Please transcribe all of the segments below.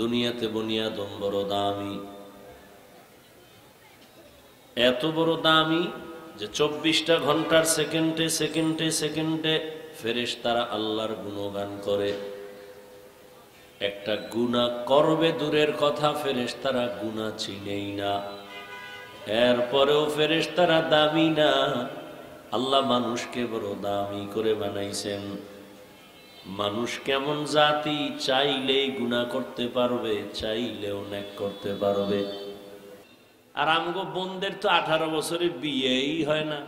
দুনিয়াতে বুনিয়াদম বড় দামি, এত বড় দামি যে 24টা ঘন্টার সেকেন্ডে সেকেন্ডে সেকেন্ডে ফেরেশতারা আল্লাহর গুণগান করে। একটা গুনাহ করবে দূরের কথা, ফেরেশতারা গুনাহ চিনেই না। এরপরেও ফেরেশতারা দামি না, আল্লাহ মানুষকে বড় দামি করে বানাইছেন। মানুষ কেমন জাতি, চাইলেই গুনাহ করতে পারবে, চাইলেও নেক করতে পারবে। আর আমগো বোনদের তো 18 বছরে বিয়েই হয় না,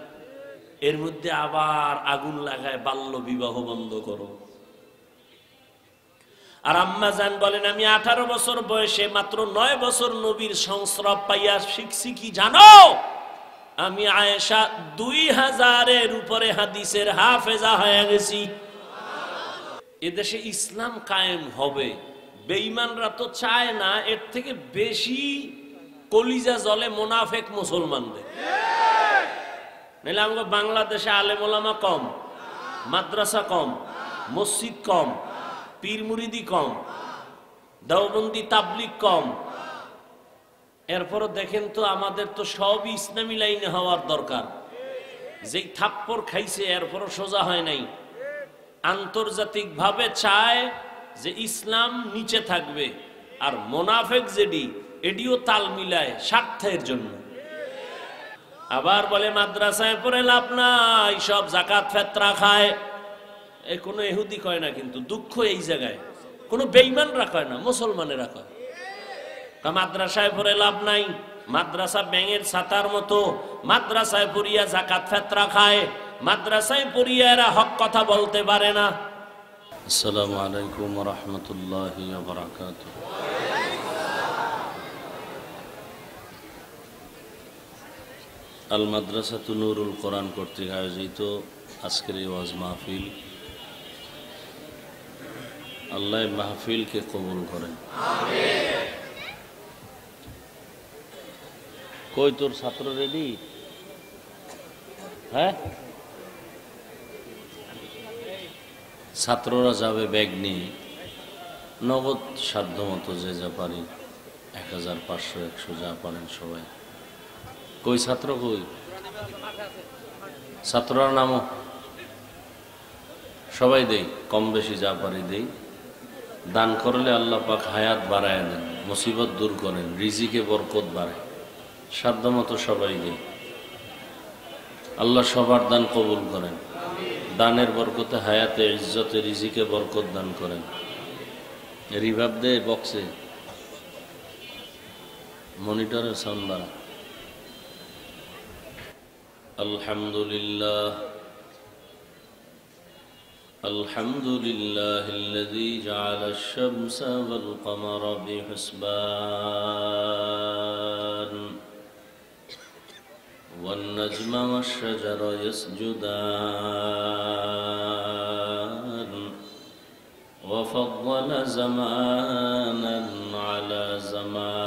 এর মধ্যে আবার আগুন লাগায় বাল্য বিবাহ বন্ধ করো। আর আম্মা জান বলেন, আমি 18 বছর বয়সে মাত্র 9 বছর নবীর সংস্রব পাইয়া শিখছি কি জানো? আমি আয়েশা 2000-এর উপরে হাদিসের হাফেজা হয়ে গেছি। এদেশে ইসলাম কায়েম হবে, বেঈমানরা তো চায় না এর থেকে বেশি কলিজা জলে মুনাফেক মুসলমানদের। নাহলে আমাদের বাংলাদেশে আলেম ওলামা কম, মাদ্রাসা কম, মসজিদ কম, পীর মুরিদি কম, দেওবন্দি তাবলিগ কম। এরপরও দেখেন তো আমাদের তো সবই ইসলামী লাইনে হওয়ার দরকার। যেই থাপ্পড় খাইছে এরপরও সোজা হয় নাই। আন্তর্জাতিক ভাবে চায় যে ইসলাম নিচে থাকবে, আর মোনাফেক যেডি এডিও তাল মিলায় স্বার্থের জন্য। আবার বলে মাদ্রাসায় পড়ে লাভ নাই, সব জাকাত ফেতরা খায়। এ কোনো ইহুদি কয় না, কিন্তু দুঃখ এই জায়গায় কোনো বেঈমানরা কয় না, মুসলমানেরা কয় মাদ্রাসায় পড়ে লাভ নাই। মাদ্রাসা ব্যাঙের ছাতার মতো, মাদ্রাসায় পড়িয়া জাকাত ফেতরা খায়, মাদ্রাসায় পড়িয়া এরা হক কথা বলতে পারে না। আসসালামু আলাইকুম ওয়া রাহমাতুল্লাহি ওয়া বারাকাতুহু। আল মাদ্রাসাতুন নুরুল কোরআন কর্তৃক আয়োজিত আজকের এই ওয়াজ মাহফিল, আল্লাহ মাহফিলকে কবুল করেন। কই তোর ছাত্র রেডি? হ্যাঁ, ছাত্ররা যাবে ব্যাগ নিয়ে, নগদ সাধ্য মতো যে যা পারি, 1000, 500, 100 যা পারেন সবাই। কই ছাত্র কই? ছাত্ররা নামো, সবাই দেই, কম বেশি যা পারি দেই। দান করলে আল্লাহ পাক হায়াত বাড়ায় দেন, মুসিবত দূর করেন, রিজিকে বরকত বাড়ায়। সাধ্য মতো সবাই দেই, আল্লাহ সবার দান কবুল করেন। দানের বরকতে হায়াতে ইজ্জতে রিজিকে বরকত দান করেন। রিভাব দে বক্সে, মনিটরের সাউন্ড বাড়া। আলহামদুলিল্লাহ আলহামদুলিল্লাহিল্লাযী জাআলাশ শামসা ওয়াল কমারা বিহিসবান ওয়ান নাজমা ওয়াশ শাজারা ইয়াসজুদান ওয়া ফাদ্দালা জামানান আলা জামান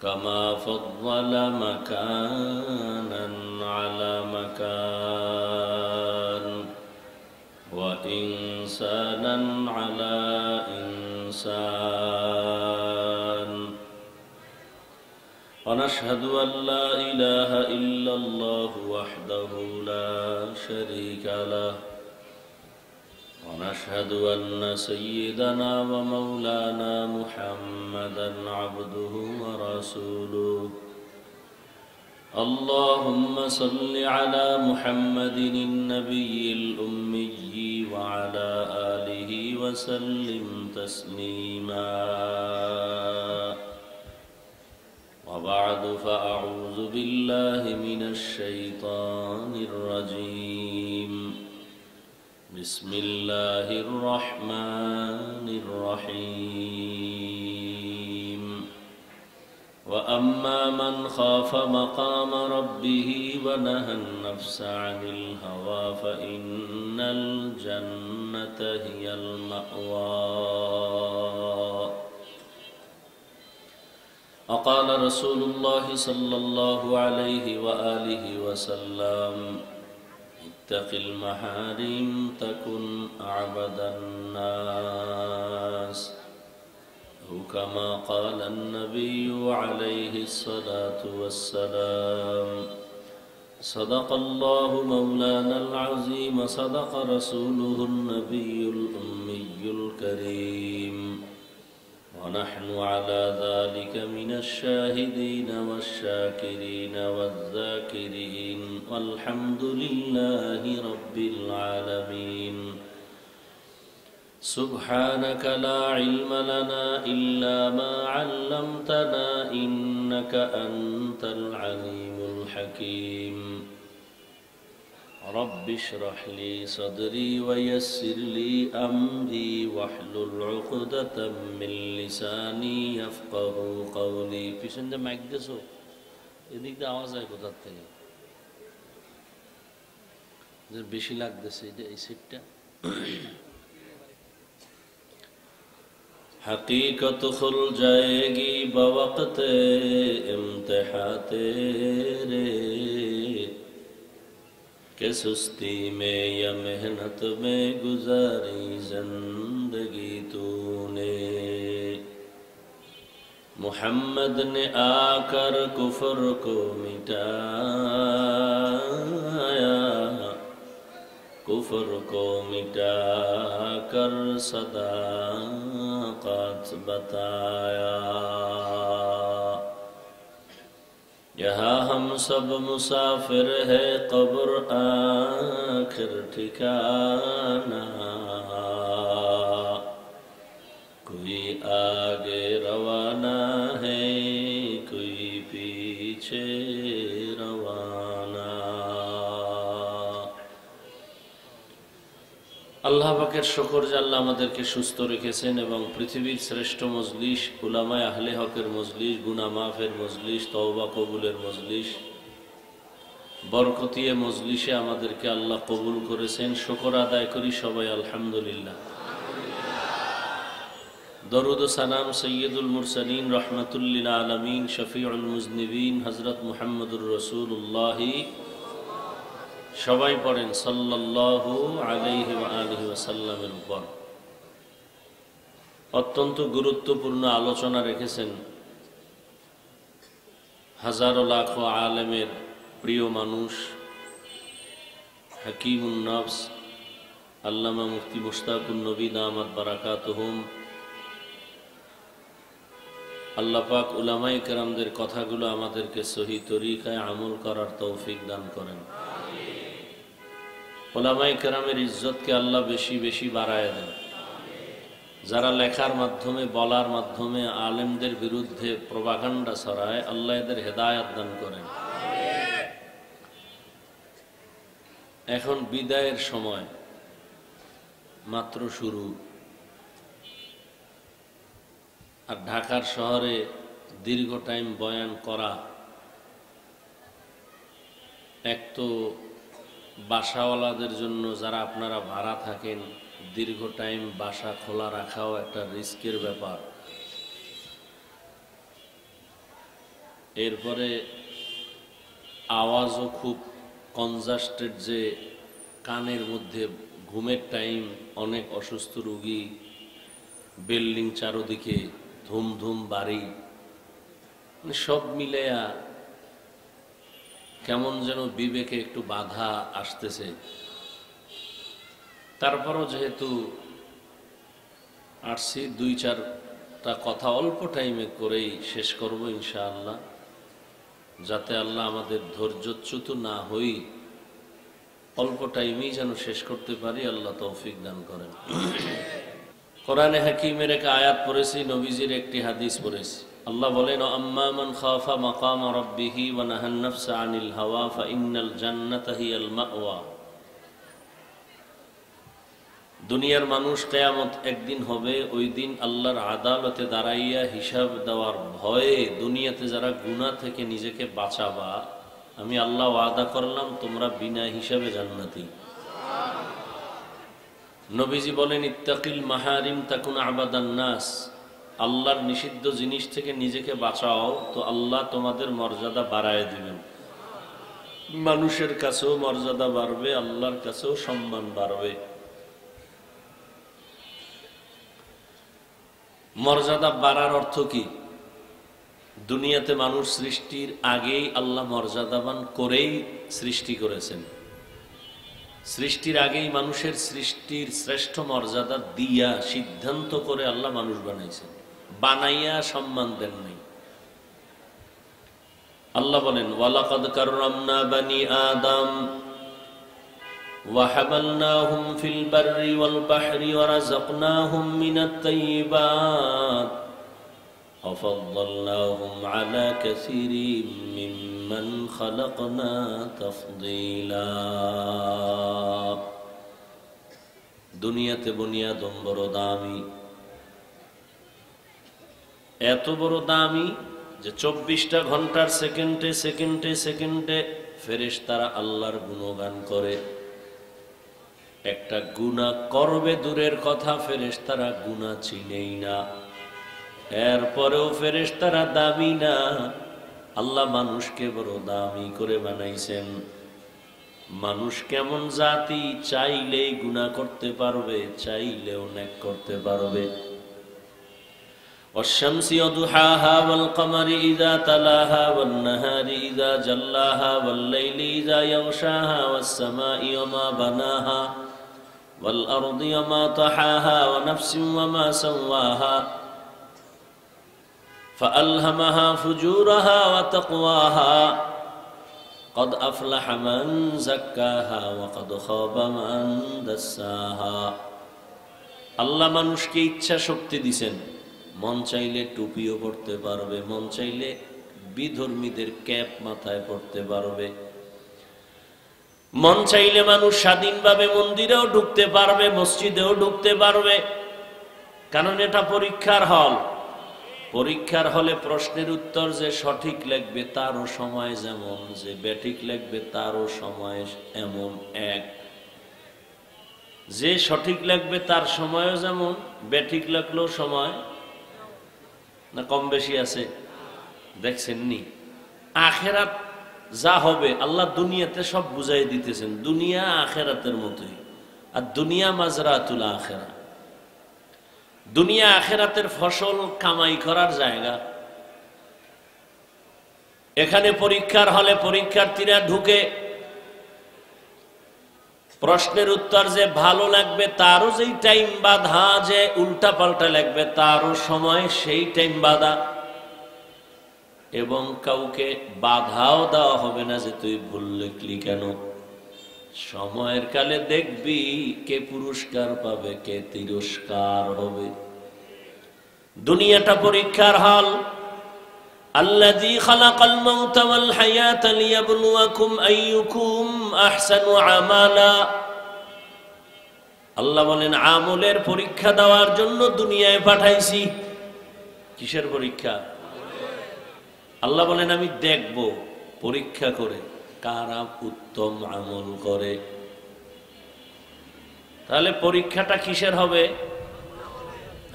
কামা ফাদ্দালা মাকানান আলা মাকান ওয়া ইনসানান আলা ইনসান। ونشهد أن لا إله إلا الله وحده لا شريك له ونشهد أن سيدنا ومولانا محمدا عبده ورسوله. اللهم صل على محمد النبي الأمي وعلى آله وسلم تسليما. وبعد فأعوذ بالله من الشيطان الرجيم. بسم الله الرحمن الرحيم. وأما من خاف مقام ربه ونهى النفس عن الهوى فإن الجنة هي المأوى. وقال رسول الله صلى الله عليه وآله وسلم اتق المحارم تكن أعبد الناس. كما قال النبي عليه الصلاة والسلام صدق الله مولانا العظيم صدق رسوله النبي الأمي الكريم ونحن على ذلك من الشاهدين والشاكرين والذاكرين والحمد لله رب العالمين سبحانك لا علم لنا إلا ما علمتنا إنك أنت العليم الحكيم رب اشرح لي صدري ويسر لي أمري واحلل عقدة من لساني يفقهوا قولي পিছনে মাইক দেছো এদিক দিয়ে আওয়াজ হয় কোথা থেকে যে বেশি লাগতেছে এই সেটটা हकीकत खुल जाएगी बवक्त इम्तिहा तेरे कि सुस्ती में या मेहनत में गुजारी जिंदगी तूने मोहम्मद ने आकर कुफर को मिटाया कुफर को मिटा कर सदाकत बताया यहाँ हम सब मुसाफिर है कब्र आखिर ठिकाना कोई आगे रवाना है कोई पीछे रवाना আল্লাহ পাকের শুকর যে আল্লাহ আমাদেরকে সুস্থ রেখেছেন এবং পৃথিবীর শ্রেষ্ঠ মজলিস উলামায়ে আহলে হকের মজলিস গুনাহ মাফের মজলিস তওবা কবুলের মজলিস বরকতিয়ে মজলিসে আমাদেরকে আল্লাহ কবুল করেছেন শুকর আদায় করি সবাই আলহামদুলিল্লাহ দরুদ ও সালাম সৈয়দুল মুরসালিন রাহমাতুল লিল আলামিন শফিউল মুজনিবিন হযরত মুহাম্মদুর রাসূলুল্লাহ সবাই পড়েন সাল্লাল্লাহু আলাইহি ওয়া আলিহি ওয়াসাল্লামের উপর অত্যন্ত গুরুত্বপূর্ণ আলোচনা রেখেছেন হাজারো লাখো আলেমের প্রিয় মানুষ হাকিমুন নফস আল্লামা মুফতি মুশতাকুন নবী দামাত বারাকাতুহুম আল্লাহ পাক উলামায়ে কেরামদের কথাগুলো আমাদেরকে সহি তরিকায় আমল করার তৌফিক দান করেন উলামায়ে কেরামের ইজ্জতকে আল্লাহ বেশি বেশি বাড়ায় দেন যারা লেখার মাধ্যমে বলার মাধ্যমে আলেমদের বিরুদ্ধে প্রপাগান্ডা ছড়ায় আল্লাহ এদের হেদায়েত দান করেন এখন বিদায়ের সময় মাত্র শুরু আর ঢাকার শহরে দীর্ঘ টাইম বয়ান করা এক তো বাসাওয়ালাদের জন্য যারা আপনারা ভাড়া থাকেন দীর্ঘ টাইম বাসা খোলা রাখাও একটা রিস্কের ব্যাপার এরপরে আওয়াজও খুব কনজাস্টেড যে কানের মধ্যে ঘুমের টাইম অনেক অসুস্থ রোগী বিল্ডিং চারদিকে ধুম ধুম বাড়ি মানে সব মিলেয়া কেমন যেন বিবেকে একটু বাধা আসতেছে তারপরও যেহেতু আসছি দুই চারটা কথা অল্প টাইমে করেই শেষ করব ইনশাআল্লাহ যাতে আল্লাহ আমাদের ধৈর্যচ্যুত না হই অল্প টাইমেই যেন শেষ করতে পারি আল্লাহ তৌফিক দান করেন কোরআনে হাকিমের এক আয়াত পড়েছি নবীজির একটি হাদিস পড়েছি আল্লাহ বলেন আম্মা মান খাফা মাকাম রাব্বিহি ওয়া নাহান নাফসা আনিল হাওয়া ফাইন্নাল জান্নাতা হিয়াল মাওয়া দুনিয়ার মানুষ কিয়ামত একদিন হবে ওই দিন আল্লাহর আদালতে দাঁড়াইয়া হিসাব দেওয়ার ভয়ে দুনিয়াতে যারা গুনাহ থেকে নিজেকে বাঁচাবা আমি আল্লাহ ওয়াদা করলাম তোমরা বিনা হিসাবে জান্নাতি নবীজি বলেন ইত্তাকিল মাহারিম তাকুন আবাদান নাস আল্লাহর নিষিদ্ধ জিনিস থেকে নিজেকে বাঁচাও তো আল্লাহ তোমাদের মর্যাদা বাড়ায় দিবেন মানুষের কাছেও মর্যাদা বাড়বে আল্লাহর কাছেও সম্মান বাড়বে মর্যাদা বাড়ার অর্থ কি? দুনিয়াতে মানুষ সৃষ্টির আগেই আল্লাহ মর্যাদাবান করেই সৃষ্টি করেছেন। সৃষ্টির আগেই মানুষের সৃষ্টির শ্রেষ্ঠ মর্যাদা দিয়া সিদ্ধান্ত করে আল্লাহ মানুষ বানাইছেন, বানাইয়া সম্মান দেন নাই। আল্লাহ বলেন, ওয়ালাকাদ কাররামনা বানি আদম ওয়া হামালনাহুম ফিল বাররি ওয়াল বাহরি ওয়া রাযাকনাহুম মিনাত তাইয়্যিবাত ওয়া ফাদ্দালনাহুম আলা কাসীরিম মিম্মান খালাকনা তাফদীলা। দুনিয়াতে বনি আদম বড় দামি, এত বড় দামি যে 24টা ঘন্টার সেকেন্ডে সেকেন্ডে সেকেন্ডে ফেরেশতারা আল্লাহর গুণগান করে। একটা গুনাহ করবে দূরের কথা, ফেরেশতারা গুনাহ চিনেই না। এরপরেও ফেরেশতারা দামি না, আল্লাহ মানুষকে বড় দামি করে বানাইছেন। মানুষ কেমন জাতি, চাইলেই গুনাহ করতে পারবে, চাইলেও নেক করতে পারবে। والشمس وضحاها والقمر إذا تلاها والنهار إذا جلاها والليل إذا يغشاها والسماء وما بناها والأرض وما طحاها ونفس وما سواها فألهمها فجورها وتقواها قد أفلح من زكاها وقد خاب من دساها। আল্লাহ মানুষকে ইচ্ছা শক্তি দিয়েছেন, মন চাইলে টুপিও পড়তে পারবে, মন চাইলে বিধর্মীদের ক্যাপ মাথায় পড়তে পারবে, মন চাইলে মানুষ স্বাধীনভাবে মন্দিরেও ঢুকতে পারবে, মসজিদেও ঢুকতে পারবে। কারণ এটা পরীক্ষার হল। পরীক্ষার হলে প্রশ্নের উত্তর যে সঠিক লাগবে তারও সময় যেমন, যে ব্যাঠিক লাগবে তারও সময় এমন এক। যে সঠিক লাগবে তার সময়ও যেমন, ব্যাঠিক লাগলেও সময় না কম বেশি আছে? দেখছেন নি? আখেরাত যা হবে আল্লাহ দুনিয়াতে সব বুঝাই দিতেছেন। দুনিয়া আখেরাতের মতোই, আর দুনিয়া মাজরাতুল আখেরা। দুনিয়া আখেরাতের ফসল কামাই করার জায়গা। এখানে পরীক্ষার হলে পরীক্ষার্থীরা ঢুকে, প্রশ্নের উত্তর যে ভালো লাগবে তারও যেই টাইম বাধা, যে উল্টা পাল্টা লাগবে তারও সময় সেই টাইম বাধা, এবং কাউকে বাধাও দেওয়া হবে না যে তুই ভুল লিখলি কেন। সময়ের কালে দেখবি কে পুরস্কার পাবে, কে তিরস্কার হবে। দুনিয়াটা পরীক্ষার হল। الذي خلق الموت والحياة ليبلوكم أيكم أحسن عملا। আল্লাহ বলেন আমলের পরীক্ষা দেওয়ার জন্য দুনিয়ায় পাঠাইছি। কিসের পরীক্ষা? আল্লাহ বলেন আমি দেখব পরীক্ষা করে কারা উত্তম আমল করে। তাহলে পরীক্ষাটা কিসের হবে?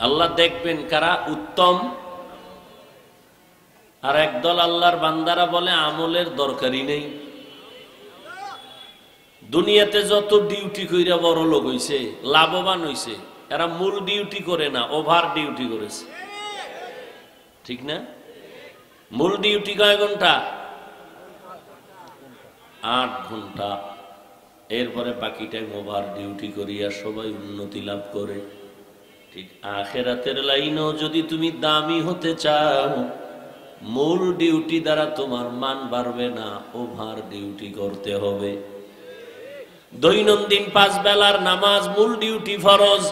আল্লাহ দেখবেন কারা উত্তম। আর একদল আল্লাহর বান্দারা বলে আমলের দরকারই নেই। দুনিয়াতে যত ডিউটি কইরা বড় লোক হইছে, লাভবান হইছে, এরা মূল ডিউটি করে না, ওভার ডিউটি করেছে। ঠিক না? মূল ডিউটি কয় ঘন্টা? 8 ঘন্টা। এরপরে বাকি টাইম ওভার ডিউটি করিয়া সবাই উন্নতি লাভ করে। ঠিক আখিরাতের লাইনেও যদি তুমি দামি হতে চাও, মূল ডিউটি দ্বারা তোমার মান বাড়বে না, ওভার ডিউটি করতে হবে। দৈনন্দিন 5 বেলার নামাজ মূল ডিউটি ফরজ।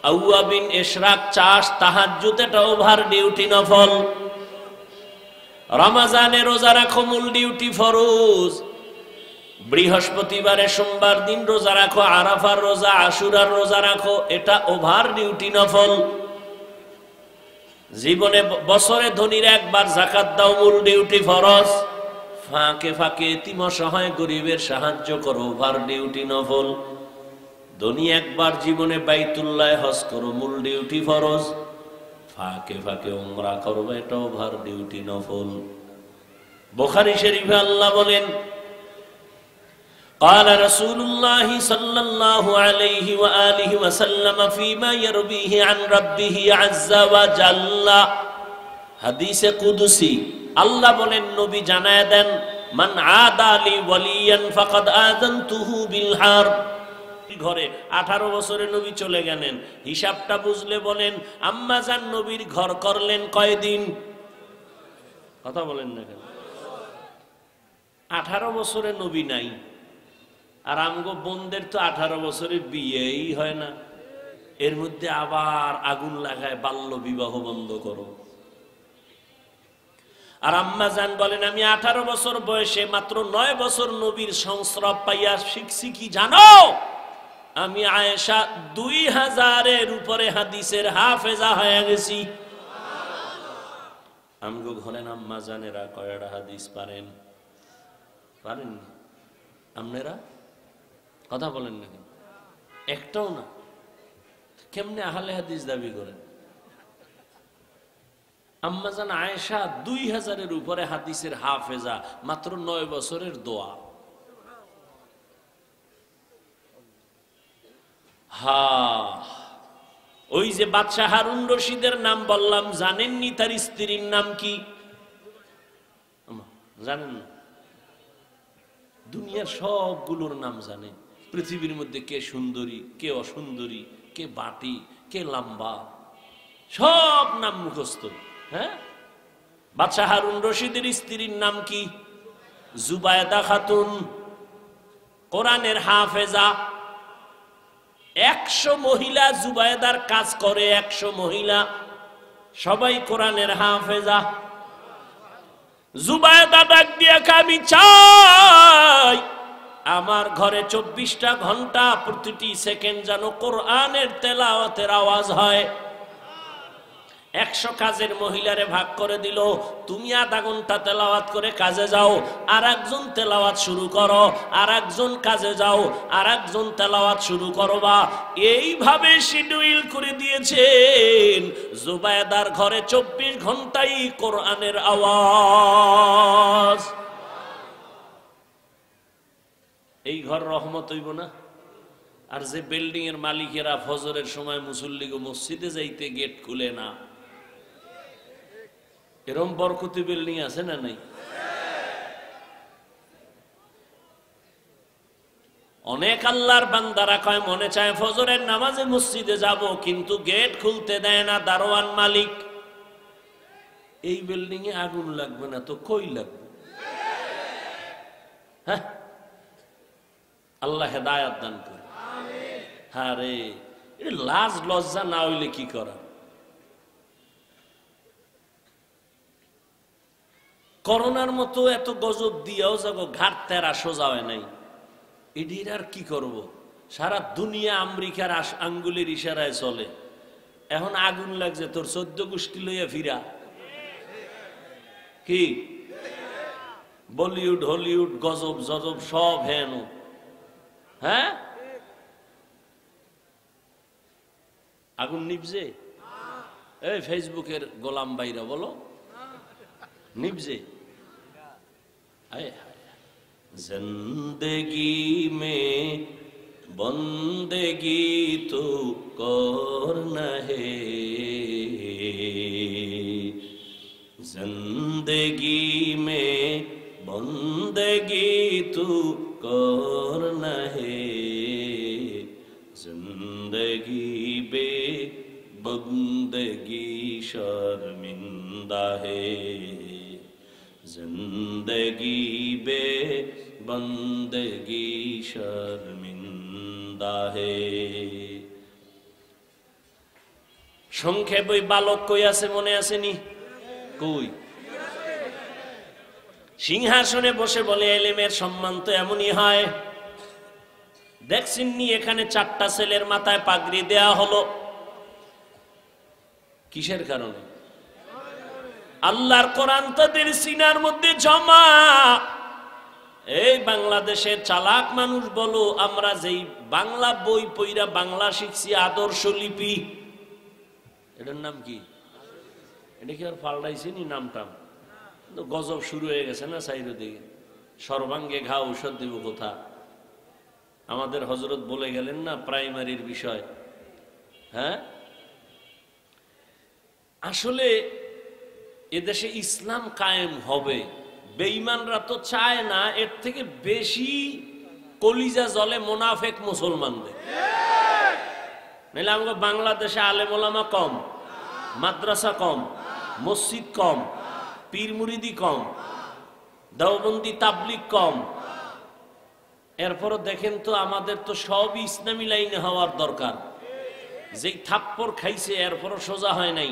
আউয়াবিন, ইশরাক, চাষ, তাহাজ্জুদ এটা ওভার ডিউটি নফল। রমজানে রোজা রাখো মূল ডিউটি ফরজ। বৃহস্পতিবারে সোমবার দিন রোজা রাখো, আরাফার রোজা, আশুরার রোজা রাখো, এটা ওভার ডিউটি নফল। জীবনে বছরে ধনীর একবার যাকাত দাও মূল ডিউটি ফরজ। ফাঁকে ফাঁকে এতিম অসহায় গরিবের সাহায্য করো, ওভার ডিউটি নফল। ধনী একবার জীবনে বাইতুল্লাহ হজ করো, মূল ডিউটি ফরজ। ফাঁকে ফাঁকে উমরা করবে, এটা ওভার ডিউটি নফল। বুখারী শরীফে আল্লাহ বলেন قال رسول الله صلى الله عليه وآله وسلم فيما يرويه عن ربه عز وجل হাদিসে কুদসি আল্লাহ বলেন নবী জানায় দেন মান আদা লি ওয়ালিয়ান ফাকাদ আযানতুহু বিল হারব। ঘরে 18 বছরে নবী চলে গেলেন, হিসাবটা বুঝলে বলেন আম্মা জান নবীর ঘর করলেন কয়দিন? কথা বলেন না কেন? 18 বছরে নবী নাই, আর আমগো বোনদের তো 18 বছরে বিয়েই হয় না, এর মধ্যে আবার আগুন লাগায় বাল্য বিবাহ বন্ধ করো। আর আম্মা জান বলেন আমি 18 বছর বয়সে মাত্র 9 বছর নবীর সংস্রব পাইয়া শিখছি কি জানো? আমি আয়েশা 2000-এর উপরে হাদিসের হাফেজা হয়ে গেছি। আমগো ঘরে আম্মা জানেরা কয়টা হাদিস পারেন? পারেন আপনারা? কথা বলেন না কেন? একটাও না। কেমনে আহলে হাদিস দাবি করেন? আম্মা জান আয়েশা 2000-এর উপরে হাদিসের হাফেজা, মাত্র 9 বছরের দোয়া। ওই যে বাদশাহ হারুন রশিদের নাম বললাম, জানেননি তার স্ত্রীর নাম কি? জানেন না? দুনিয়ার সবগুলোর নাম জানেন। পৃথিবীর মধ্যে কে সুন্দরী, কে অসুন্দরী, কে বাটি, কে লম্বা, সব নাম মুখস্থ। হ্যাঁ, বাদশাহ হারুন রশিদের স্ত্রীর নাম কি? জুবায়দা খাতুন, কোরআনের হাফেজা। 100 মহিলা জুবায়দার কাজ করে, 100 মহিলা, সবাই কোরআনের হাফেজা। জুবায়দা ডাক দিয়ে আমি চাই আমার ঘরে 24টা ঘন্টা প্রতিটি সেকেন্ড যেন কোরআনের তেলাওয়াতের আওয়াজ হয়। 100 কাজের মহিলারে ভাগ করে দিল, তুমি আধা ঘন্টা তেলাওয়াত করে কাজে যাও, আর একজন তেলাওয়াত শুরু করো, আর একজন কাজে যাও, আর একজন তেলাওয়াত শুরু করবা। এইভাবে শিডিউল করে দিয়েছেন। জুবায়দার ঘরে 24 ঘন্টাই কোরআনের আওয়াজ। এই ঘর রহমত হইব না? আর যে বিল্ডিং এর মালিকেরা ফজরের সময় মুসল্লিগো মসজিদে যাইতে গেট খুলে না, এরকম বরকতি বিল্ডিং আছে না নাই? অনেক আল্লাহর বান্দারা কয় মনে চায় ফজরের নামাজে মসজিদে যাব, কিন্তু গেট খুলতে দেয় না দারোয়ান মালিক। এই বিল্ডিং এ আগুন লাগবে না তো কই লাগবে? হ্যাঁ, আল্লাহ হেদায়াত দান করে। হ্যাঁ রে, লাজ লজ্জা না হইলে কি করা? করোনার মতো এত গজব দিয়েও যাবো, ঘাট তেরা সোজা হয় নাই, এটির আর কি করব? সারা দুনিয়া আমেরিকার আঙ্গুলের ইশারায় চলে। এখন আগুন লাগছে, তোর 14 গোষ্ঠী লইয়া ফিরা কি? বলিউড হলিউড গজব জজব সব হেন। হ্যাঁ, আগুন নিবজে? এই ফেসবুকের গোলাম ভাইরা বলো, নিবজে? जिंदगी में बंदगी तो करना है, जिंदगी में बंदगी तो करना है, जिंदगी बे बंदगी शर्मिंदा है, जिंदगी बे बंदगी शर्मिंदा है। সংক্ষেপ ওই বালক কই আছে মনে আসেনি? কই? সিংহাসনে বসে বলে এলেমের সম্মান তো এমনই হয়। দেখছেননি এখানে 4টা ছেলের মাথায় পাগড়ি দেয়া হলো, কিসের কারণে? আল্লাহর কোরআন তাদের সিনার মধ্যে জমা। এই বাংলাদেশের চালাক মানুষ বলো, আমরা যেই বাংলা বই পইরা বাংলা শিখছি আদর্শ লিপি, এটার নাম কি? এটা কি আর পাল্টাইছে নি নামটা? গজব শুরু হয়ে গেছে না চাইরো দিকে। সর্বাঙ্গে ঘা ঔষধ দিব কোথা? আমাদের হযরত বলে গেলেন না প্রাইমারির বিষয়। হ্যাঁ, আসলে এদেশে ইসলাম কায়েম হবে, বেঈমানরা তো চায় না এর থেকে বেশি কলিজা জলে মুনাফিক মুসলমানদের। নাহলে আমাকে বাংলাদেশে আলেম ওলামা কম, মাদ্রাসা কম, মসজিদ কম, পীর মুরিদি কম, দেওবন্দি তাবলিগ কম, এরপরও দেখেন তো আমাদের তো সবই ইসলামী লাইনে হওয়ার দরকার। যেই থাপ্পড় খাইছে এরপরও সোজা হয় নাই।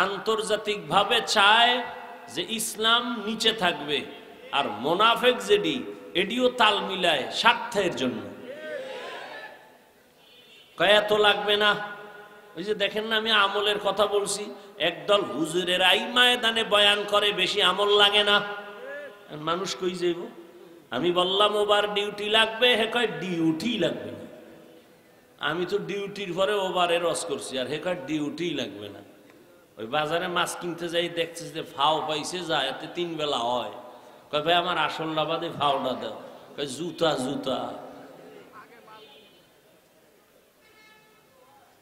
আন্তর্জাতিক ভাবে চায় যে ইসলাম নিচে থাকবে, আর মোনাফেক যেডি এডিও তাল মিলায় স্বার্থের জন্য। কয়াত লাগবে না, ওই যে দেখেন না, আমি আমলের কথা বলছি, একদল হুজুরের আই ময়দানে বয়ান করে, বেশি আমল লাগে না। মানুষ কই যাইব? আমি বললাম ওভার ডিউটি লাগবে, হে কয় ডিউটি লাগবে না। আমি তো ডিউটির পরে ওভারে রস করছি, আর হে কয় ডিউটি লাগবে না। ওই বাজারে মাছ কিনতে যাই, দেখছিস যে ফাও পাইছে, যা এতে 3 বেলা হয়। কয় ভাই আমার আসলটা বাদে ফাওটা দাও। কয় জুতা জুতা।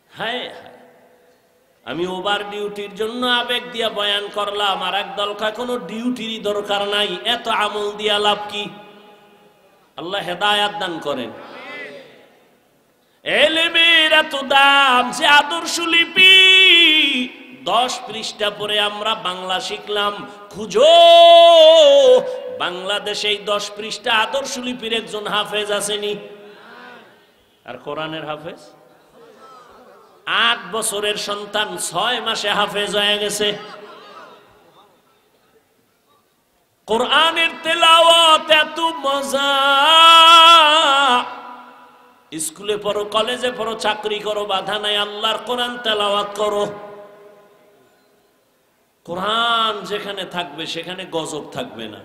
হ্যাঁ, আমি ওভার ডিউটির জন্য আবেগ দিয়া বয়ান করলাম, আর একদল কয় কোনো ডিউটিরই দরকার নাই, এত আমল দিয়া লাভ কি? আল্লাহ হেদায়াত দান করেন। এলেমের এত দাম যে আদর্শ লিপি 10 পৃষ্ঠা পরে আমরা বাংলা শিখলাম। খুঁজো বাংলাদেশে এই 10 পৃষ্ঠা আদর্শ লিপির একজন হাফেজ আসেনি। আর কোরআনের হাফেজ 8 বছরের সন্তান 6 মাসে হাফেজ হয়ে গেছে। কোরআনের তেলাওয়াত এত মজা। স্কুলে পড়ো, কলেজে পড়ো, চাকরি করো, বাধা নাই, আল্লাহর কোরআন তেলাওয়াত করো। কোরআন যেখানে থাকবে সেখানে গজব থাকবে না।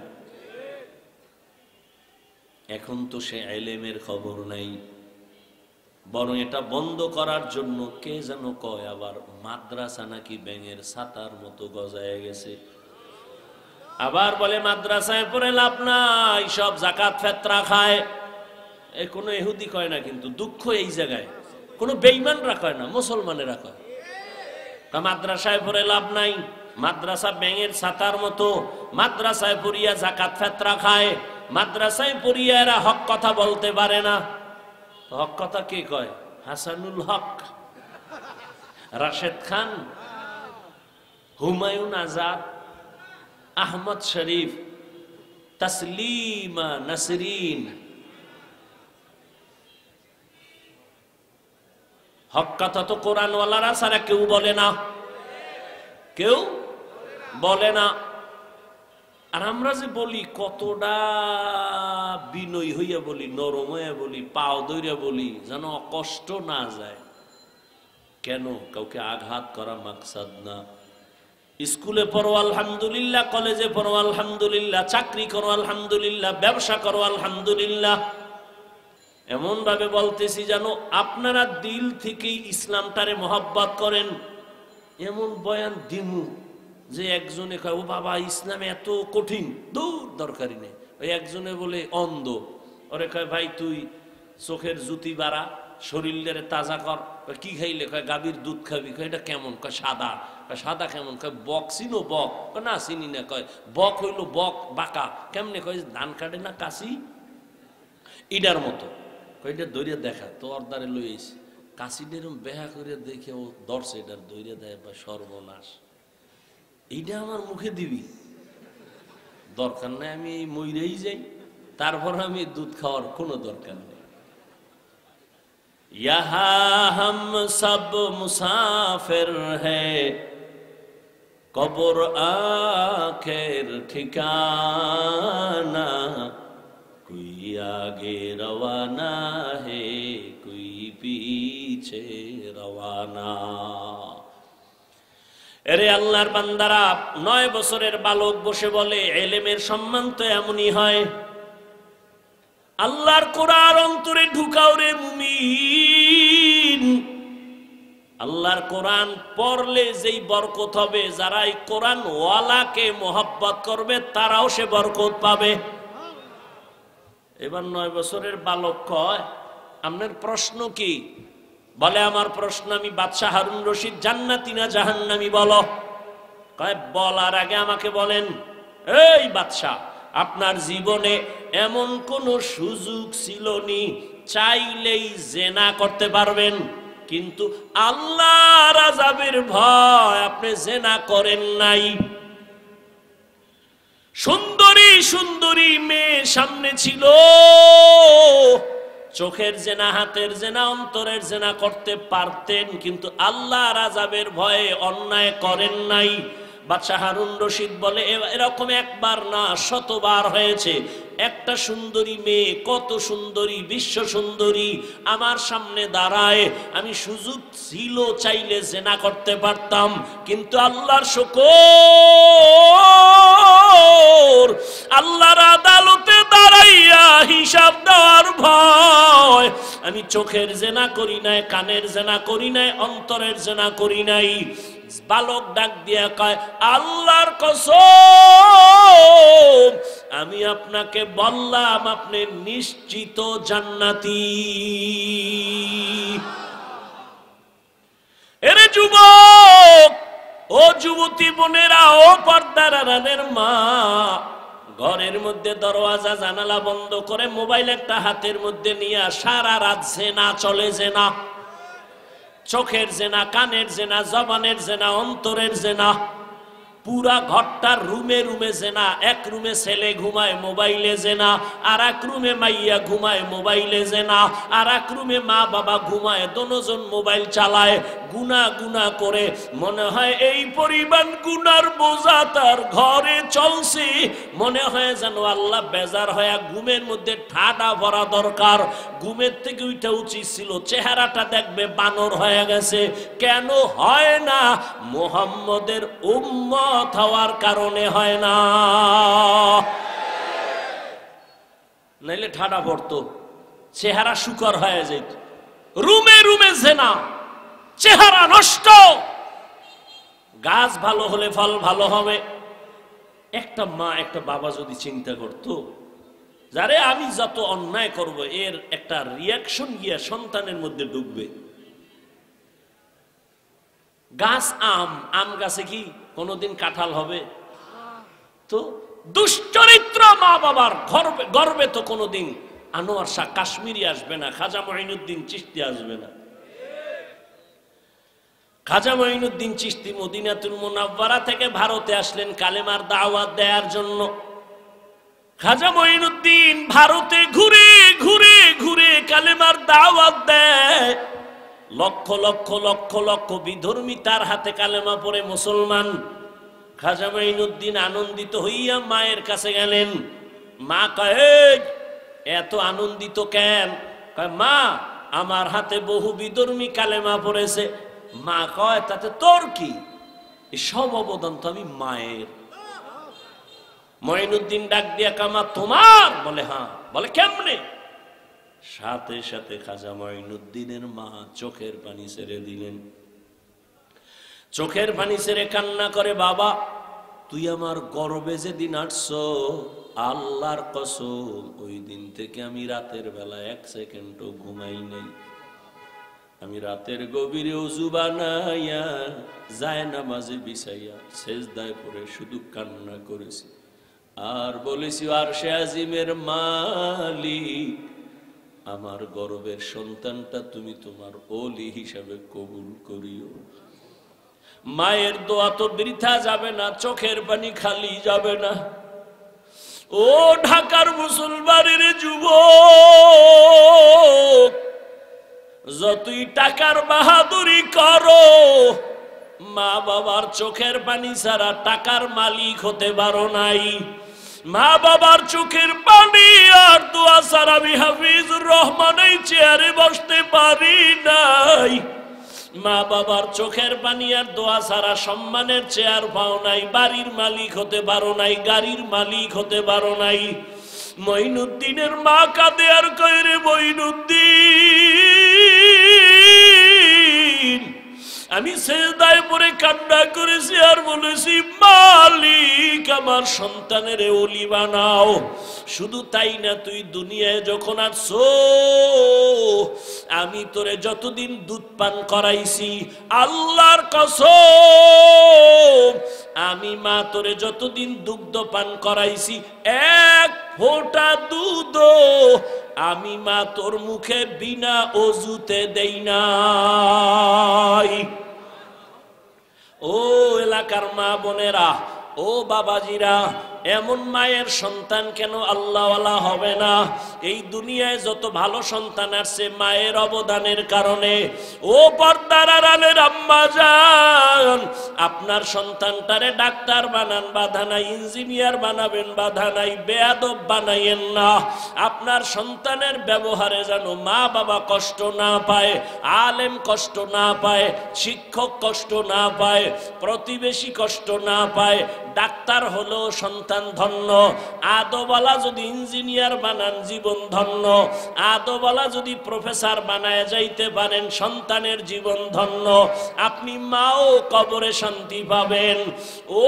এখন তো সে ইলমের খবর নাই, বরং এটা বন্ধ করার জন্য কে যেন কয় আবার মাদ্রাসা নাকি ব্যাঙের ছাতার মতো গজায় গেছে। আবার বলে মাদ্রাসায় পড়ে লাভ নাই, সব যাকাত ফেতরা খায়। এ কোনো ইহুদি কয় না, কিন্তু দুঃখ এই জায়গায় কোনো বেঈমানরা কয় না, মুসলমানেরা কয় মাদ্রাসায় পড়ে লাভ নাই, মাদ্রাসা ব্যাঙের ছাতার মতো, মাদ্রাসায় পড়িয়া যাকাত ফেতরা খায়, মাদ্রাসায় পড়িয়া এরা হক কথা বলতে পারে না। হক কথা কে কয়? হাসানুল হক, রাশেদ খান, হুমায়ুন আজাদ, আহমদ শরীফ, তসলিমা নাসরিন। হক কথা তো কোরআনওয়ালারা ছাড়া কেউ বলে না, কেউ বলে না। আর আমরা যে বলি কতটা বিনয়ী হইয়া বলি, নরম হইয়া বলি, পাও দইরা বলি, যেন কষ্ট না যায়। কেন? কাউকে আঘাত করা মাকসাদ না। স্কুলে পড়ো আলহামদুলিল্লাহ, কলেজে পড়ো আলহামদুলিল্লাহ, চাকরি করো আলহামদুলিল্লাহ, ব্যবসা করো আলহামদুলিল্লাহ। এমন ভাবে বলতেছি যেন আপনারা দিল থেকেই ইসলামটারে মহব্বত করেন। এমন বয়ান দিমু যে একজনে কয় ও বাবা ইসলামে এত কঠিন, দূর দরকারি নেই। ওই একজনে বলে অন্ধ, ওরে কয় ভাই তুই চোখের জুতি বাড়া, শরীরের তাজা কর। কি খাইলে? কয় গাভীর দুধ খাবি। কয় এটা কেমন? কয় সাদা। কয় সাদা কেমন? কয় বক চিনো? বক। না চিনি না। কয় বক হইল বক বাঁকা। কেমনে? কয় ধান কাটে না কাশি, ইডার মতো। কয়টা দৈরিয়া দেখা তো অর্দারে লইস কাশিদের বেহা করে দেখে ও দর্শে এটার দৈরিয়া দেয় বা সর্বনাশ। এইটা আমার মুখে দিবি? দরকার নাই, আমি এই মইরেই যাই, তারপর আমি দুধ খাওয়ার কোনো দরকার নেই। ইহা হাম সব মুসাফির হ্যায়, কবর আখের ঠিকানা, कोई आगे रवाना है, कोई पीछे रवाना। এরে আল্লাহর বান্দারা, 9 বছরের বালক বসে বলে ইলমের সম্মান তো এমনই হয়। আল্লাহর কোরআন অন্তরে ঢুকাও রে মুমিন। আল্লাহর কোরআন পড়লে যেই বরকত হবে, যারা এই কোরআন ওয়ালাকে মোহাব্বত করবে তারাও সে বরকত পাবে। এবার 9 বছরের বালক কয়, আপনার প্রশ্ন কি? বলে, আমার প্রশ্ন, আমি বাদশাহ হারুন রশিদ জান্নাতি না জাহান্নামী বলো। কয়, বলার আগে আমাকে বলেন, এই বাদশাহ, আপনার জীবনে এমন কোন সুযোগ ছিল নি চাইলেই জেনা করতে পারবেন, কিন্তু আল্লাহর আযাবের ভয় আপনি জেনা করেন নাই? সুন্দরী সুন্দরী মেয়ে সামনে ছিল, চোখের জেনা, হাতের জেনা, অন্তরের জেনা করতে পারতেন, কিন্তু আল্লাহর আযাবের ভয়ে অন্যায় করেন নাই। বাদশাহ হারুন রশিদ বলে, এরকম একবার না, শতবার হয়েছে। একটা সুন্দরী মেয়ে, কত সুন্দরী, বিশ্ব সুন্দরী আমার সামনে দাঁড়ায়, আমি সুযোগ ছিল চাইলে জেনা করতে পারতাম, কিন্তু আল্লাহর শুকর, আল্লাহর আদালতে দাঁড়াইয়া হিসাব দেওয়ার ভয় আমি চোখের জেনা করি নাই, কানের জেনা করি নাই, অন্তরের জেনা করি নাই। বালক ডাক দিয়া কয়, আল্লাহর কসম, আমি আপনাকে বললাম আপনি নিশ্চিত জান্নাতি। এরে যুবক, ও যুবতী বোনেরা, ও পর্দার আড়ালের মা, ঘরের মধ্যে দরওয়াজা জানালা বন্ধ করে মোবাইল একটা হাতের মধ্যে নিয়ে সারা রাত জেনা চলে, জেনা, চোখের জেনা, কানের জেনা, জবানের জেনা, অন্তরের জেনা, পুরা ঘরটার রুমে রুমে জেনা। এক রুমে ছেলে ঘুমায়, মোবাইলে জেনা, আর এক রুমে মাইয়া ঘুমায়, মোবাইলে জেনা, আর এক রুমে মা বাবা ঘুমায়, দোনোজন মোবাইল চালায়, গুনা গুনা করে মনে হয় এই পরিমাণ গুনার বোঝা তার ঘরে চলছে, মনে হয় যেন আল্লাহ বেজার হয়ে ঘুমের মধ্যে ঠাডা ভরা দরকার, ঘুমের থেকে উঠা উচিত ছিল, চেহারাটা দেখবে বানর হয়ে গেছে। কেন হয় না? মুহাম্মদের উম্মত হওয়ার কারণে হয় না, নাইলে ঠাডা পড়তো, চেহারা শুকর হয়ে যেত। রুমে রুমে জেনা, চেহারা নষ্ট। গাছ ভালো হলে ফল ভালো হবে। একটা মা, একটা বাবা যদি চিন্তা করতো, যারে আমি যত অন্যায় করব এর একটা রিয়াকশন গিয়া সন্তানের মধ্যে ঢুকবে। গাছ আম, আম গাছে কি কোনোদিন কাঁঠাল হবে? তো দুশ্চরিত্র মা বাবার গর্বে তো কোনোদিন আনোয়ার শাহ কাশ্মীরি আসবে না, খাজা মঈনুদ্দিন চিশতি আসবে না। খাজা মঈনুদ্দিন চিশতি মদিনাতুল মুনাওয়ারা থেকে ভারতে আসলেন কালেমার দাওয়াত দেওয়ার জন্য। খাজা মঈনুদ্দিন ভারতে ঘুরে ঘুরে ঘুরে কালেমার দাওয়াত দেয়। লক্ষ লক্ষ লক্ষ লক্ষ বিধর্মী তার হাতে কালেমা পড়ে মুসলমান। খাজা মঈনুদ্দিন আনন্দিত হইয়া মায়ের কাছে গেলেন। মা কয়, এত আনন্দিত কেন? কয়, মা, আমার হাতে বহু বিধর্মী কালেমা পড়েছে। মা কয়, তাতে তোর কি? সব অবদান তো আমি মায়ের। মঈনুদ্দিন ডাক দিয়া, কামা তোমার? বলে হ্যাঁ। বলে কেমনে? সাথে সাথে খাজা মঈনুদ্দিনের মা চোখের পানি ছেড়ে দিলেন। চোখের পানি ছেড়ে কান্না করে, বাবা, তুই আমার গর্বে যেদিন আসছ, আল্লাহর কসম, ওই দিন থেকে আমি রাতের বেলা 1 সেকেন্ডও ঘুমাই নাই। আমি রাতের গভীরে ওযু বানাইয়া জায়নামাজে বিছাইয়া সেজদায় পড়ে শুধু কান্না করেছি আর বলেছি, আরশে আজিমের মালিক, আমার গর্বের সন্তানটা তুমি তোমার ওলি হিসাবে কবুল করিও। মায়ের দোয়া তো বৃথা যাবে না, চোখের পানি খালি যাবে না। ও ঢাকার মুসলমানের যুবক, যতই টাকার বাহাদুরি করো, মা বাবার চোখের পানি ছাড়া টাকার মালিক হতে পারো নাই। মা বাবার চোখের পানি আর দোয়া ছাড়া আমি হাফিজুর রহমান এই চেয়ারে বসতে পারি নাই। মা বাবার চোখের পানি আর দোয়া ছাড়া সম্মানের চেয়ার পাও নাই, বাড়ির মালিক হতে পারো নাই, গাড়ির মালিক হতে পারো নাই। মঈনুদ্দিনের মা কাঁদে আর কয়, রে মঈনুদ্দিন, আমি সেজদায় পড়ে কান্না করেছি আর বলেছি, মালিক আমার সন্তানের ওলি বানাও। শুধু তাই না, তুই দুনিয়ায় যখন আসছো আমি তোরে যতদিন দুধ পান করাইছি, আল্লাহর কসম আমি মা তোরে যতদিন দুগ্ধ পান করাইছি, এক ফোঁটা দুধ আমি মা তোর মুখে বিনা অজুতে দেই নাই। ও এলাকার মা বোনেরা, ও বাবাজিরা, এমন মায়ের সন্তান কেন আল্লাহওয়ালা হবে না? এই দুনিয়ায় যত ভালো সন্তান আসছে মায়ের অবদানের কারণে। ও পর্দার আড়ালের আম্মা জান, আপনার সন্তানটারে ডাক্তার বানান, বাধা নাই। ইঞ্জিনিয়ার বানাবেন, বাধা নাই। বেয়াদব বানাইয়েন না। আপনার সন্তানের ব্যবহারে যেন মা বাবা কষ্ট না পায়, আলেম কষ্ট না পায়, শিক্ষক কষ্ট না পায়, প্রতিবেশী কষ্ট না পায়। ডাক্তার হলো সন্তান ধন্য, আদওয়ালা যদি ইঞ্জিনিয়ার বানান জীবন ধন্য, আদওয়ালা যদি প্রফেসর বানায় যাইতে পারেন সন্তানের জীবন ধন্য। আপনি মাও কবরে শান্তি পাবেন।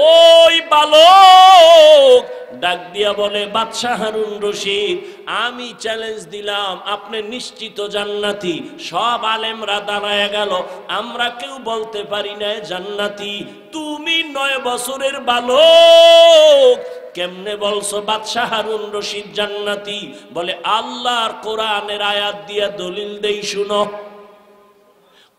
ওই বালক ডাক দিয়া বলে, বাদশাহ হারুন রশিদ, আমি চ্যালেঞ্জ দিলাম, আপনি নিশ্চিত জান্নাতি। সব আলেমরা দাঁড়ায় গেল, আমরা কেউ বলতে পারি না জান্নাতি। তুমি 9 বছরের বালক, কেমনে বলছো বাদশাহ হারুন রশিদ জান্নাতি? বলে, আল্লাহর কোরআনের আয়াত দিয়া দলিল দেই, শুনো।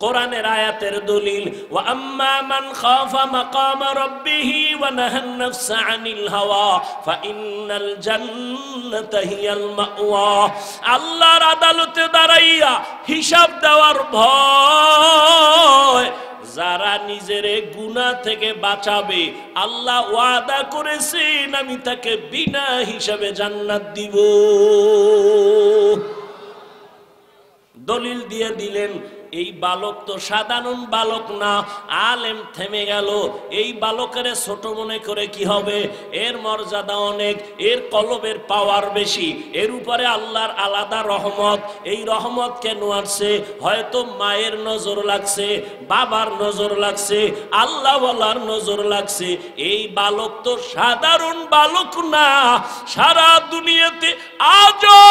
কোরআনের আয়াতের দলিল, ওয়া আম্মা মান খাফা মাকাম রাব্বিহি ওয়া নাহান নাফসা আনিল হাওয়া ফাইন্নাল জান্নাতা হিয়াল মাওয়া। আল্লাহর আদালতে দাঁড়াইয়া হিসাব দেওয়ার ভয় যারা নিজের গুনাহ থেকে বাঁচাবে, আল্লাহ ওয়াদা করেছেন আমি তাকে বিনা হিসাবে জান্নাত দিব। দলিল দিয়ে দিলেন। এই বালক তো সাধারণ বালক না, আলেম। থেমে গেল। এই বালকের ছোট মনে করে কি হবে? এর মর্যাদা অনেক, এর কলবের পাওয়ার বেশি, এর উপরে আল্লাহর আলাদা রহমত। এই রহমত কেন আসছে? হয়তো মায়ের নজর লাগছে, বাবার নজর লাগছে, আল্লাহওয়ালার নজর লাগছে। এই বালক তো সাধারণ বালক না। সারা দুনিয়াতে আজও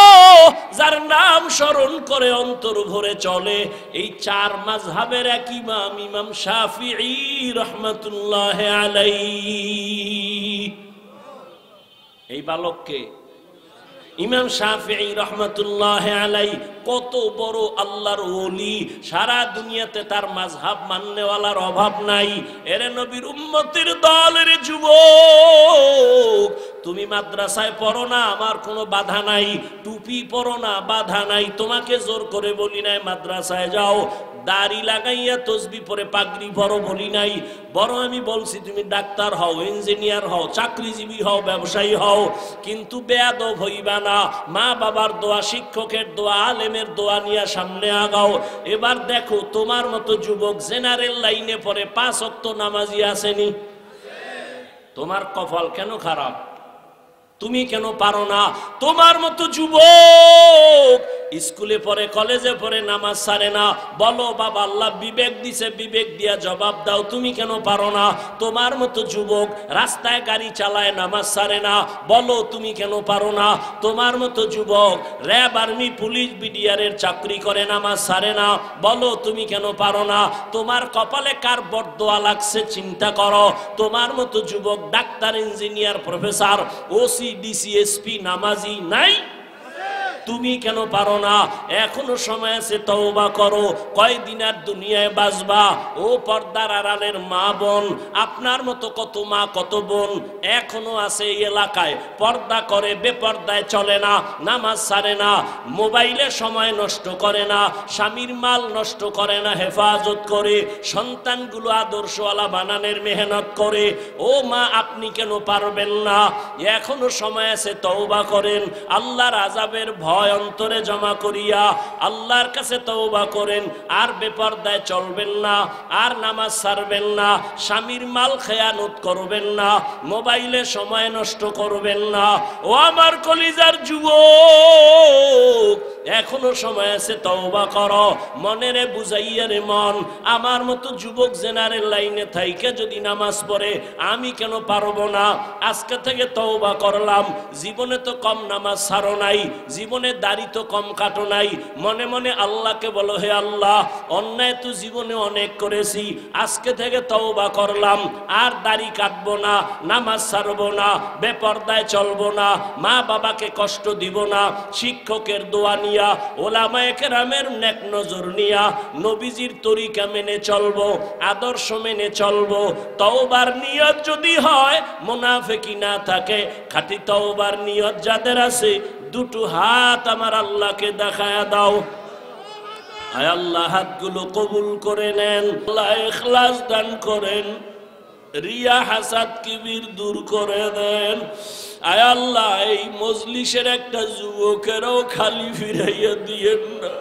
যার নাম স্মরণ করে অন্তর ভরে চলে, এই 4 মাযহাবের এক ইমাম, ইমাম শাফিঈ রাহমাতুল্লাহি আলাইহি। এই বালককে ইমাম শাফিঈ রাহমাতুল্লাহি আলাইহি কত বড় আল্লাহর ওলি। সারা দুনিয়াতে তার মাযহাব মাননেওয়ালার অভাব নাই। এরে নবীর উম্মতের দলের যুবক, তুমি মাদ্রাসায় পড়ো না, আমার কোনো বাধা নাই। টুপি পরো না, বাধা নাই। তোমাকে জোর করে বলি নাই মাদ্রাসায় যাও। দাড়ি লাগাইয়া তসবি পরে পাগড়ি পরো বলি নাই। বরং আমি বলছি তুমি ডাক্তার হও, ইঞ্জিনিয়ার হও, চাকরিজীবী হও, ব্যবসায়ী হও, কিন্তু বেয়াদব হইবা না। মা বাবার দোয়া, শিক্ষকের দোয়া, আলেমের দোয়া নিয়ে সামনে আগাও। এবার দেখো তোমার মতো যুবক জেনারেল লাইনে পড়ে 5 ওয়াক্ত নামাজি আসেনি। তোমার কপাল কেন খারাপ? তুমি কেন পারো না? তোমার মতো যুবক স্কুলে পড়ে, কলেজে পড়ে, নামাজ ছাড়ে না। বলো বাবা আল্লাহ বিবেক দিছে, বিবেক দিয়া জবাব দাও। তুমি কেন পারো না? তোমার মতো যুবক রাস্তায় গাড়ি চালায়, নামাজ ছাড়ে না। বলো তুমি কেন পারো না? তোমার মতো যুবক র্যাব, আর্মি, পুলিশ, বিডিআরের চাকরি করে, নামাজ ছাড়ে না। বলো তুমি কেন পারো না? তোমার কপালে কার বরদোয়া লাগছে চিন্তা করো। তোমার মতো যুবক doctor, engineer, professor, OC, DC, SP নামাজি নাই। তুমি কেন পারো না? এখনো সময় আছে, তওবা করো। কয়দিন আর দুনিয়ায় বাঁচবা? ও পর্দার আড়ালের মা বোন, আপনার মতো কত মা, কত বোন এখনো আছে এই এলাকায়। পর্দা করে, বেপর্দায় চলে না, নামাজ ছাড়ে না, মোবাইলে সময় নষ্ট করে না, স্বামীর মাল নষ্ট করে না, হেফাজত করে, সন্তানগুলো আদর্শওয়ালা বানানোর মেহনত করে। ও মা, আপনি কেন পারবেন না? এখনো সময় আছে, তওবা করেন। আল্লাহর আযাবের ভয় অন্তরে জমা করিয়া আল্লাহর কাছে তওবা করেন। আর বেপরদায় চলবেন না, আর নামাজ ছাড়বেন না, স্বামীর মাল খেয়ানত করবেন না, মোবাইলে সময় নষ্ট করবেন না। ও আমার কলিজার যুবক, এখনো সময় আছে, তওবা করো। মনেরে বুঝাইয়া রে মন, আমার মতো যুবক জেনারেল লাইনে থাইকে যদি নামাজ পড়ে আমি কেন পারবো না? আজকে থেকে তওবা করলাম। জীবনে তো কম নামাজ ছাড়ো নাই, জীবনে দাড়ি তো কম কাটো নাই। মনে মনে আল্লাহকে বলো, হে আল্লাহ, অন্যায় তো জীবনে অনেক করেছি, আজকে থেকে তওবা করলাম, আর দাড়ি কাটবো না, নামাজ ছাড়বো না, বেপরদায় চলবো না, মা বাবাকে কষ্ট দিব না, শিক্ষকের দোয়া নিয়া, ওলামায়ে কেরামের নেক নজর নিয়া নবীজির তরিকা মেনে চলবো, আদর্শ মেনে চলবো। তওবার নিয়ত যদি হয়, মুনাফিকি না থাকে, খাঁটি তওবার নিয়ত যাদের আছে, দুটো হাত আমার আল্লাহকে দেখায়া দাও। আয় আল্লাহ, হাতগুলো কবুল করে নেন। আল্লাহ ইখলাস দান করেন, রিয়া হাসাদ কিবির দূর করে দেন। আয় আল্লাহ, এই মজলিসের একটা যুবকেরও খালি ফিরাইয়া দিয়েন না।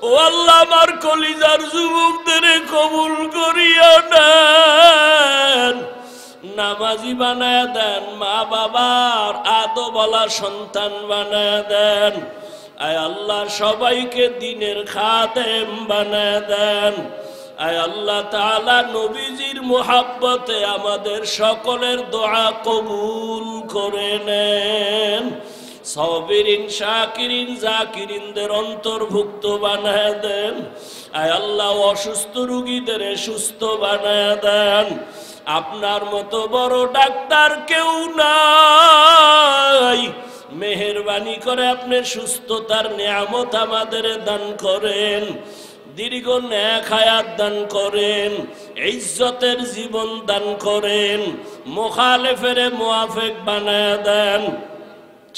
ও আল্লাহ, আমার কলিজার যুবকদের কবুল করিয়া নেন, নামাজি বানায় দেন, মা বাবার আদবলা সন্তান বানায় দেন। আয় আল্লাহ, সবাইকে দিনের খাদেম বানায় দেন। আয় আল্লাহ তাআলা, নবীজির মুহাব্বতে আমাদের সকলের দোয়া কবুল করে নেন। সাবিরিন, শাকিরিন, জাকিরিনদের অন্তর্ভুক্ত বানায় দেন। আয় আল্লাহ, অসুস্থ রোগীদের সুস্থ বানায় দেন। আপনার মতো বড় ডাক্তার কেউ নাই, মেহেরবানি করে আপনি সুস্থতার নিয়ামত আমাদের দান করেন, দীর্ঘ নেক হায়াত দান করেন, ইজ্জতের জীবন দান করেন, মুখালেফের মুআফিক বানায় দেন,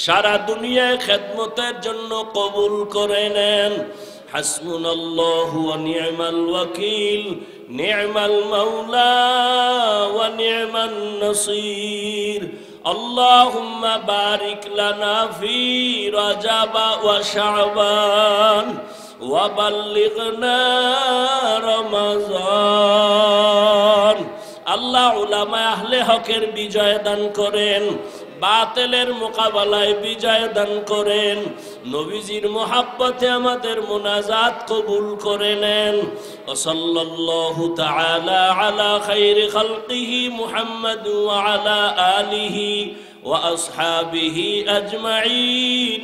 সারা দুনিয়ায় খেদমতের জন্য কবুল করে নেন। হাসবুনাল্লাহু ওয়া নি'মাল ওয়াকিল, নি'মাল মাওলা ওয়া নি'মান নাসির। আল্লাহুম্মা বারিক লানা ফি রাজাব ওয়া শাবান ওয়া বাল্লিগনা রমাজান। আল্লাহ উলামা আহলে হকের বিজয় দান করেন, বাতিলের মোকাবেলায় বিজয় দান করেন, নবীজির মুহাব্বতে আমাদের মুনাজাত কবুল করে নেন। সাল্লাল্লাহু তাআলা আলা খায়রি খালকিহি মুহাম্মাদ ওয়া আলা আলিহি ওয়া আসহাবিহি আজমাইন।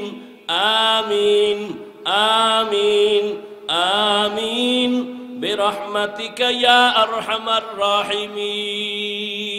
আমিন আমিন আমিন বিরহমাতিকা ইয়া আরহামার রাহিমিন।